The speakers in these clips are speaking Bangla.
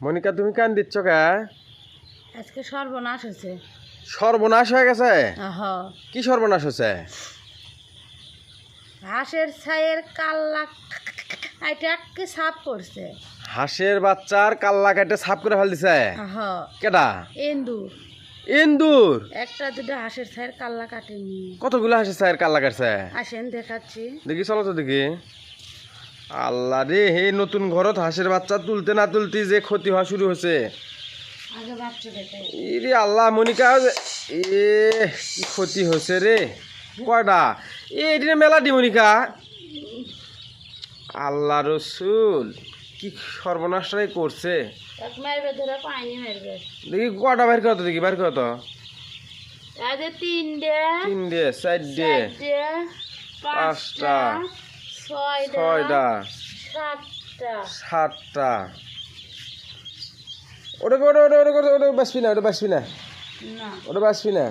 মনিকা তুমি কান দিচ্ছ কে? আজকে সর্বনাশ হয়েছে। সর্বনাশ হয়ে গেছে? আহা, কি সর্বনাশ হয়েছে? হাঁসের ছাইয়ের কাল্লা এটাকে সাফ করছে। হাঁসের বাচ্চার কাল্লা কেটে সাফ করে ফেল দিছে? আহা, কেডা? এন্দুর ইন্দুর? একটা দুটো হাঁসের ছাইয়ের কাল্লা কাটেনি। কতগুলো হাঁসের ছায়ের কাল্লা কাটছে? আসেন দেখাচ্ছি। দেখি চলো তো দেখি। আল্লাহ রে, হে নতুন ঘরত হাঁসের বাচ্চা তুলতে না তুলতে যে ক্ষতি হওয়া শুরু হয়েছে। আগে বাচ্চা দেখে ইরে আল্লাহ মনিকা, এ কি ক্ষতি হয়েছে রে। কয়টা? এদিনে মেলা দি মনিকা। আল্লাহ রসুল, কি সর্বনাশটাই করছে। এক মারবে ধরে পানি মারবে। দেখি কয়টা বাইর করতো, দেখি বাইর করতো। আগে তিনটে, 3 4 পাঁচটা, 5টা ছয়টা, 6টা সাতটা। 7টা। ওটা বাঁচবি না, ওটা বাঁচবি না, না, ওটা বাঁচবি না।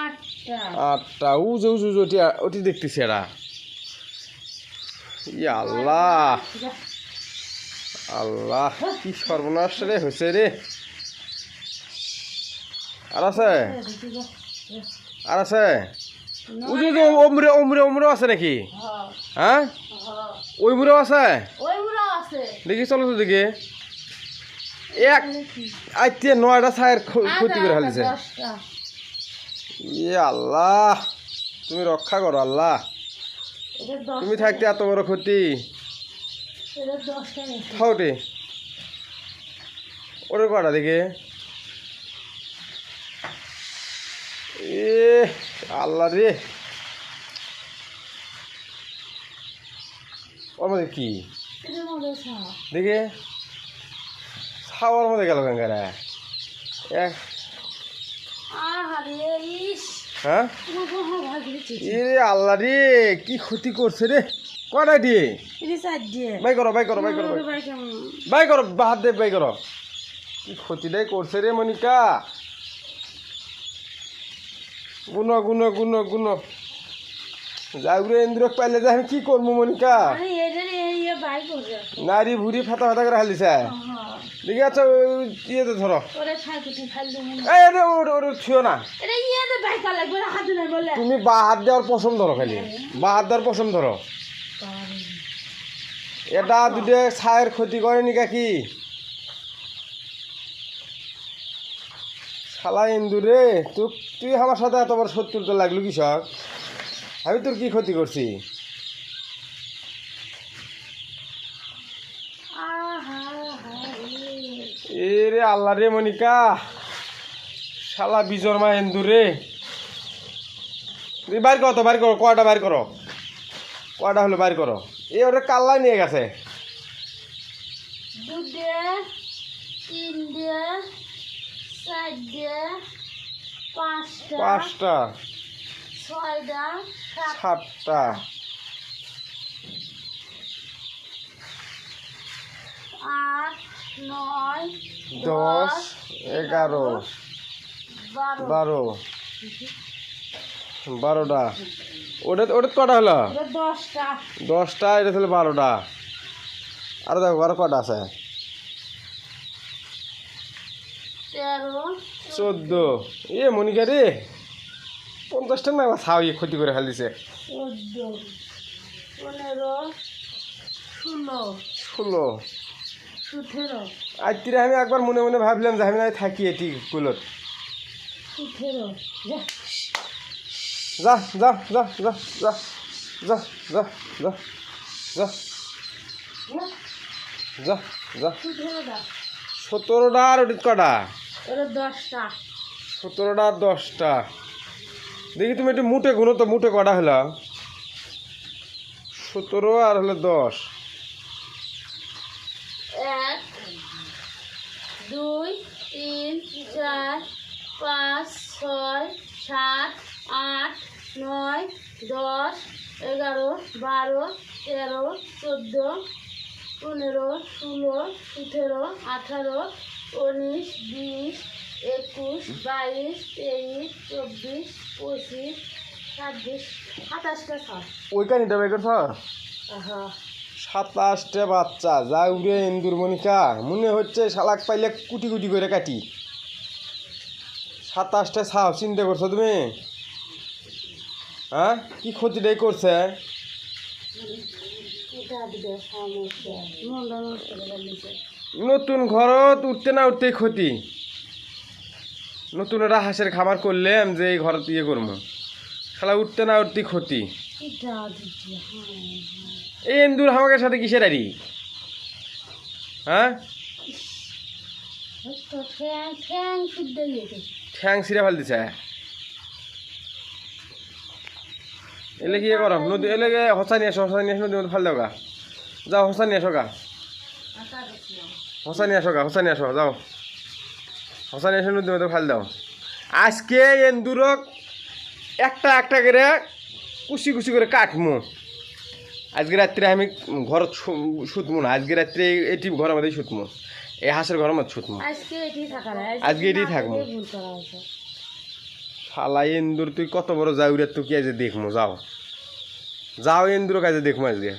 আটটা। 8টা উজে উজে উজে ওটি দেখতেছি এরা। ইয়া আল্লাহ, আল্লাহ কি সর্বনাশ রে হয়েছে রে। আর আছে? আর আছে? উজে উজে ওমরে ওমরে ওমরেও আছে নাকি? হ্যাঁ, ওই মুড়েও আছে? ওই বুড়া আছে। দেখি চলো তো দেখি। এক আইতে 9টা ছায়ের ক্ষতি করে ফেলেছে। 10টা। ইয়ে আল্লাহ, তুমি রক্ষা করো আল্লাহ। এটা 10টা। তুমি থাকতে এত বড় ক্ষতি। এটা 10টা গেছে। থাউটে ওরে কটা দেখে। এ আল্লাহ রে, ওর মধ্যে কি এটার মধ্যে ছাপ। দেখে? ছাওয়ার মধ্যে গেল গঙ্গারা। এক আহারে ইস, হ্যাঁ, তোমার বড় ভাই দিয়েছে। এ আল্লাহ রে, কি ক্ষতি করছে রে। কটা দিয়ে এটা চার দিয়ে। বাই করো, বাই করো, বাই করো, ওরে ভাই কেমন? বাই করো, হাত দিয়ে বাই করো। কি ক্ষতিটাই করছে রে মনিকা। গুনো গুনো গুনো গুনো যাগুলো ইন্দ্র পাইলে যে আমি কি করবো মনিকা। আরে এটারে ইয়ে বাই করে। নারী ভুড়ি ফাতা ফাতা করে হালিছে। আহা, দেখি আচ্ছা ইয়েতে ধরো। ওরে ছাইকুটি ফেললে মনে। এই ওরে ওরে ওরে ছুঁয়ো না। এটা ইয়েতে বাই করা লাগবে না, হাতে নাই বলে। তুমি বা হাত দেওয়ার পশম ধরো, খালি বা হাত দেওয়ার পশম ধরো। এটা দুটো ছায়ের ক্ষতি করেনি কাকি। শালা ইন্দুরে, তুই আমার সাথে এত বড় শত্রুতা লাগলো কৃষক। আমি তোর কি ক্ষতি করছি? এ রে আল্লাহ রে মনিকা, শালা বিজর্মা ইন্দুরে। তুই বাইর করো তো, বাইর করো, কয়টা বাইর করো, কয়টা হলো বাইর করো। এ ওরে কাল্লা নিয়ে গেছে। দুটে, তিনটে, চারটে, পাঁচটা, 5টা ছয়টা, 7টা 8, 9, 10 11 12। 12টা। ওটা ওটা কটা হলো? এটা 10টা। 10টা, এটা হলো 12টা। আরো দেখো আরো কটা আছে? 13, 14। এ মনিকা রে, 50টা না ছাও ক্ষতি করে ফেল দিছে। 14, 15, 16, 16। 17, আজকে আমি একবার মনে মনে ভাবলাম যে আমি না থাকি এটি কুলত। 17। যা যা যা যা যা যা যা যা যা যা যা 17টা। 17টা আর ওটি কটা? এটা 10টা। 17টা আর 10টা। দেখি তুমি একটু মুটে গুনো তো, মুটে কটা হলো? 17 আর হলো 10। 1, 2, 3, 4, 5, 6, 7, 8, 9, 10, 11, 12, 13, 14, 15, 16, 17, 18, 19, 20, 21, 22, 23, 24, 25, 26, 27টা ছাড়। ওই কানিটা বের করছ? আহা, 27টা বাচ্চা যা উড়ে ইন্দুর মনিকা মনে হচ্ছে শালাক পাইলে কুটি কুটি করে কাটি। 27টা ছাও চিন্তা করছো তুমি? হ্যাঁ কি ক্ষতিটাই করছে? নতুন ঘরত উঠতে না উঠতেই ক্ষতি। নতুন একটা হাঁসের খামার করলাম যে এই ঘরত ইয়ে করবো, শালা উঠতে না উঠতেই ক্ষতি। এই ইন্দুর হামাকের সাথে কিসের আরি? হ্যাঁ ঠ্যাং ছিঁড়ে ফেল দিছে। এলে কি করো নদী এলে হসা নিয়ে আসো, হসা নিয়ে আসো নদীর মধ্যে ফাল দাও গা। যাও হসা নিয়ে আসো গা, হসা নিয়ে আসো গা, হসা নিয়ে আসো যাও, হসা নিয়ে আসো নদীর মধ্যে ফাল দাও। আজকে এন্দুরক একটা একটা করে কুচি কুচি করে কাটমু। আজকে রাত্রে আমি ঘর শুতমু না, আজকে রাত্রে এটি ঘরের মধ্যেই শুতমু, এই হাঁসের ঘরের মধ্যে শুতমু। আজকে এটি থাকবো। শালা এন্দুর তুই কত বড় যাও রে, তুই কি আজ দেখমু? যাও যাও এন্দুর কাজে দেখমু আজকে।